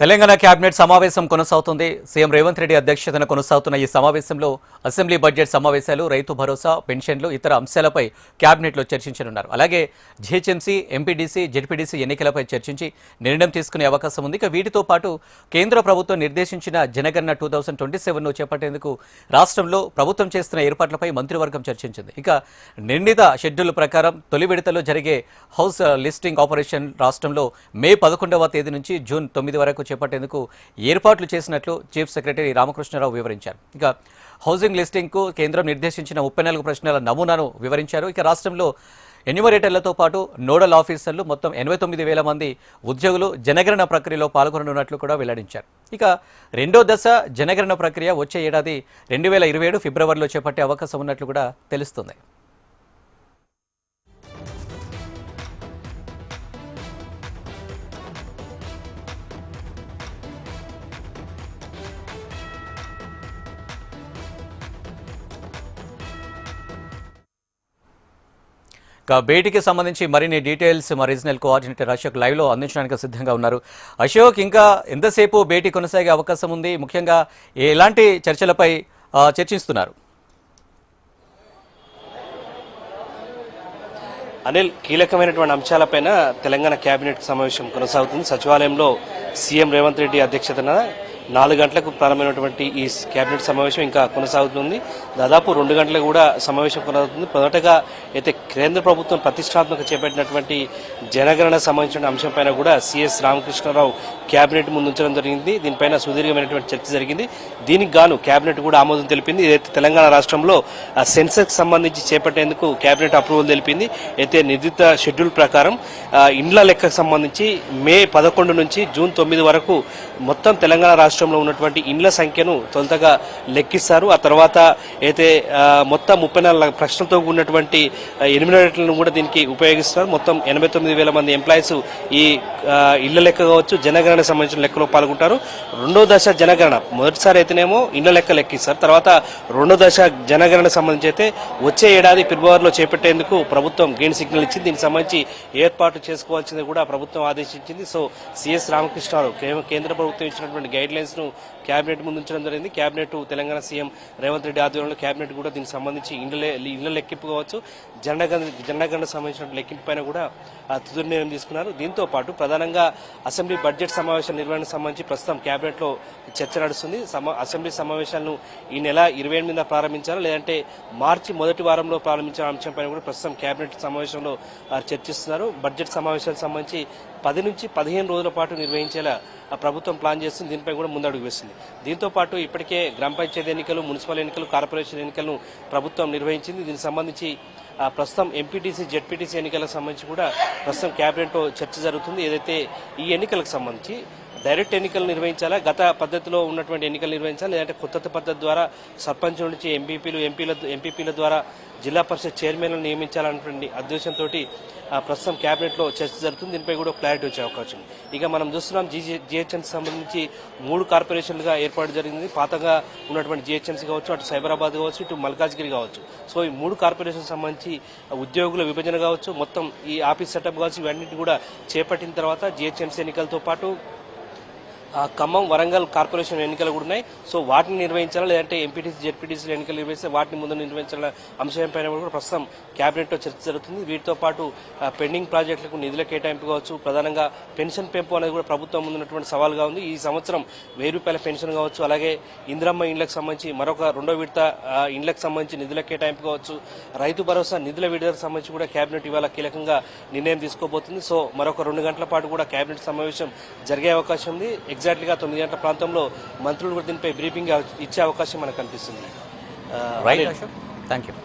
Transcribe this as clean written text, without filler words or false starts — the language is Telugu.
తెలంగాణ కేబినెట్ సమావేశం కొనసాగుతుంది. సీఎం రేవంత్ రెడ్డి అధ్యక్షతన కొనసాగుతున్న ఈ సమావేశంలో అసెంబ్లీ బడ్జెట్ సమావేశాలు, రైతు భరోసా, పెన్షన్లు, ఇతర అంశాలపై కేబినెట్లో చర్చించనున్నారు. అలాగే జీహెచ్ఎంసీ, ఎంపీడీసీ, జెడ్పీడీసీ ఎన్నికలపై చర్చించి నిర్ణయం తీసుకునే అవకాశం ఉంది. ఇక వీటితో పాటు కేంద్ర ప్రభుత్వం నిర్దేశించిన జనగణన 2027ను చేపట్టేందుకు రాష్ట్రంలో ప్రభుత్వం చేస్తున్న ఏర్పాట్లపై మంత్రివర్గం చర్చించింది. ఇక నిర్ణీత షెడ్యూల్ ప్రకారం తొలి విడతలో జరిగే హౌస్ లిస్టింగ్ ఆపరేషన్ రాష్ట్రంలో మే 11వ తేదీ నుంచి జూన్ 9 వరకు చేపట్టేందుకు ఏర్పాట్లు చేసినట్లు చీఫ్ సెక్రటరీ రామకృష్ణారావు వివరించారు. ఇక హౌసింగ్ లిస్టింగ్కు కేంద్రం నిర్దేశించిన 34 ప్రశ్నల నమూనాను వివరించారు. ఇక రాష్ట్రంలో ఎన్యూమరేటర్లతో పాటు నోడల్ ఆఫీసర్లు మొత్తం 89,000 మంది ఉద్యోగులు జనగణన ప్రక్రియలో పాల్గొననున్నట్లు కూడా వెల్లడించారు. ఇక రెండో దశ జనగణన ప్రక్రియ వచ్చే ఏడాది 2027 ఫిబ్రవరిలో చేపట్టే అవకాశం ఉన్నట్లు కూడా తెలుస్తుంది. భేటీకి సంబంధించి మరిన్ని డీటెయిల్స్ మా రీజనల్ కోఆర్డినేటర్ అశోక్ లైవ్లో అందించడానికి సిద్ధంగా ఉన్నారు. అశోక్, ఇంకా ఎంతసేపు భేటీ కొనసాగే అవకాశం ఉంది? ముఖ్యంగా ఎలాంటి చర్చలపై చర్చిస్తున్నారు? అనిల్, కీలకమైనటువంటి అంశాలపైన తెలంగాణ కేబినెట్ సమావేశం కొనసాగుతుంది. సచివాలయంలో సీఎం రేవంత్ రెడ్డి అధ్యక్షతన 4 గంటలకు ప్రారంభమైనటువంటి ఈ కేబినెట్ సమావేశం ఇంకా కొనసాగుతుంది. దాదాపు 2 గంటలకు కూడా సమావేశం కొనసాగుతుంది. మొదటగా అయితే కేంద్ర ప్రభుత్వం ప్రతిష్టాత్మక చేపట్టినటువంటి జనగణన సంబంధించిన అంశంపైన కూడా సిఎస్ రామకృష్ణారావు కేబినెట్ ముందు ఉంచడం జరిగింది. దీనిపైన సుదీర్ఘమైనటువంటి చర్చ జరిగింది. దీనికి గాను కేబినెట్ కూడా ఆమోదం తెలిపింది. ఏదైతే తెలంగాణ రాష్ట్రంలో సెన్సెస్ సంబంధించి చేపట్టేందుకు కేబినెట్ అప్రూవల్ తెలిపింది. అయితే నిర్దిష్ట షెడ్యూల్ ప్రకారం ఇండ్ల లెక్కకు సంబంధించి మే 11 నుంచి జూన్ 9 వరకు మొత్తం తెలంగాణ రాష్ట్రంలో ఉన్నటువంటి ఇండ్ల సంఖ్యను తొలుతగా లెక్కిస్తారు. ఆ తర్వాత అయితే మొత్తం 34 ప్రశ్నలతో ఉన్నటువంటి ఎన్యూమరేటర్లను కూడా దీనికి ఉపయోగిస్తారు. మొత్తం 89,000 మంది ఎంప్లాయీస్ ఈ ఇళ్ల లెక్క కావచ్చు, జనగణన సంబంధించిన లెక్కలో పాల్గొంటారు. రెండో దశ జనగణన మొదటిసారి అయితేనేమో ఇండ్ల లెక్క లెక్కిస్తారు. తర్వాత రెండో దశ జనగణన సంబంధించి అయితే వచ్చే ఏడాది ఫిబ్రవరిలో చేపట్టేందుకు ప్రభుత్వం గ్రీన్ సిగ్నల్ ఇచ్చింది. దీనికి సంబంధించి ఏర్పాటు చేసుకోవాల్సింది కూడా ప్రభుత్వం ఆదేశించింది. సో సిఎస్ రామకృష్ణారావు కేంద్ర ప్రభుత్వం ఇచ్చినటువంటి గైడ్ లైన్స్ ను కేబినెట్ ముందు ఉంచడం జరిగింది. కేబినెట్ తెలంగాణ సీఎం రేవంత్ రెడ్డి ఆధ్వర్యంలో కేబినెట్ కూడా దీనికి సంబంధించి ఇండ్ల లెక్కింపు కావచ్చు, జనగణన సంబంధించిన లెక్కింపు పైన కూడా తుది నిర్ణయం తీసుకున్నారు. దీంతో పాటు ప్రధానంగా అసెంబ్లీ బడ్జెట్ సమావేశాల నిర్వహణకు సంబంధించి ప్రస్తుతం కేబినెట్ లో చర్చ నడుస్తుంది. అసెంబ్లీ సమావేశాలను ఈ నెల 28న ప్రారంభించాలా లేదంటే మార్చి మొదటి వారంలో ప్రారంభించిన అంశంపైన కూడా ప్రస్తుతం కేబినెట్ సమావేశంలో చర్చిస్తున్నారు. బడ్జెట్ సమావేశాలకు సంబంధించి 10 నుంచి 15 రోజుల పాటు నిర్వహించేలా ప్రభుత్వం ప్లాన్ చేస్తుంది. దీనిపై కూడా ముందడుగు వేస్తుంది. దీంతో పాటు ఇప్పటికే గ్రామ పంచాయతీ ఎన్నికలు, మున్సిపల్ ఎన్నికలు, కార్పొరేషన్ ఎన్నికలను ప్రభుత్వం నిర్వహించింది. దీనికి సంబంధించి ప్రస్తుతం ఎంపీటీసీ, జెడ్పీటీసీ ఎన్నికలకు సంబంధించి కూడా ప్రస్తుతం కేబినెట్లో చర్చ జరుగుతుంది. ఏదైతే ఈ ఎన్నికలకు సంబంధించి డైరెక్ట్ ఎన్నికలు నిర్వహించాలా, గత పద్ధతిలో ఉన్నటువంటి ఎన్నికలు నిర్వహించాలా, లేదంటే కొత్త పద్ధతి ద్వారా సర్పంచ్ నుంచి ఎంపీపీల ద్వారా జిల్లా పరిషత్ చైర్మన్లను నియమించాలన్నటువంటి ఉద్దేశంతో ప్రస్తుతం కేబినెట్లో చర్చ జరుగుతుంది. దీనిపై కూడా క్లారిటీ వచ్చే అవకాశం ఉంది. ఇక మనం చూస్తున్నాం జీహెచ్ఎంసీ సంబంధించి 3 కార్పొరేషన్లుగా ఏర్పాటు జరిగింది. పాతగా ఉన్నటువంటి జీహెచ్ఎంసీ కావచ్చు, అటు సైబరాబాద్ కావచ్చు, ఇటు మల్కాజ్గిరి కావచ్చు. సో ఈ 3 కార్పొరేషన్ సంబంధించి ఉద్యోగుల విభజన కావచ్చు, మొత్తం ఈ ఆఫీస్ సెటప్ కావచ్చు, ఇవన్నిటి కూడా చేపట్టిన తర్వాత జీహెచ్ఎంసీ ఎన్నికలతో పాటు ఖమ్మం, వరంగల్ కార్పొరేషన్ ఎన్నికలు కూడా ఉన్నాయి. సో వాటిని నిర్వహించాలా లేదంటే ఎంపీటీసీ, జెడ్పీటీసీ ఎన్నికలు నిర్వహిస్తే వాటిని ముందు నిర్వహించాల అంశంపైన కూడా ప్రస్తుతం కేబినెట్లో చర్చ జరుగుతుంది. వీటితో పాటు పెండింగ్ ప్రాజెక్టులకు నిధుల కేటాయింపు కావచ్చు, ప్రధానంగా పెన్షన్ పెంపు అనేది కూడా ప్రభుత్వం ముందున్నటువంటి సవాల్గా ఉంది. ఈ సంవత్సరం 1000 రూపాయల పెన్షన్ కావచ్చు, అలాగే ఇందిరమ్మ ఇండ్లకు సంబంధించి మరొక 2వ విడత ఇండ్లకు సంబంధించి నిధుల కేటాయింపు కావచ్చు, రైతు భరోసా నిధుల విడుదలకు సంబంధించి కూడా కేబినెట్ ఇవాళ కీలకంగా నిర్ణయం తీసుకోబోతుంది. సో మరొక 2 గంటల పాటు కూడా కేబినెట్ సమావేశం జరిగే అవకాశం ఉంది. ఎగ్జాక్ట్లీగా 9 గంటల ప్రాంతంలో మంత్రులు కూడా దీనిపై బ్రీఫింగ్ ఇచ్చే అవకాశం మనకు కనిపిస్తుంది. Right, thank you.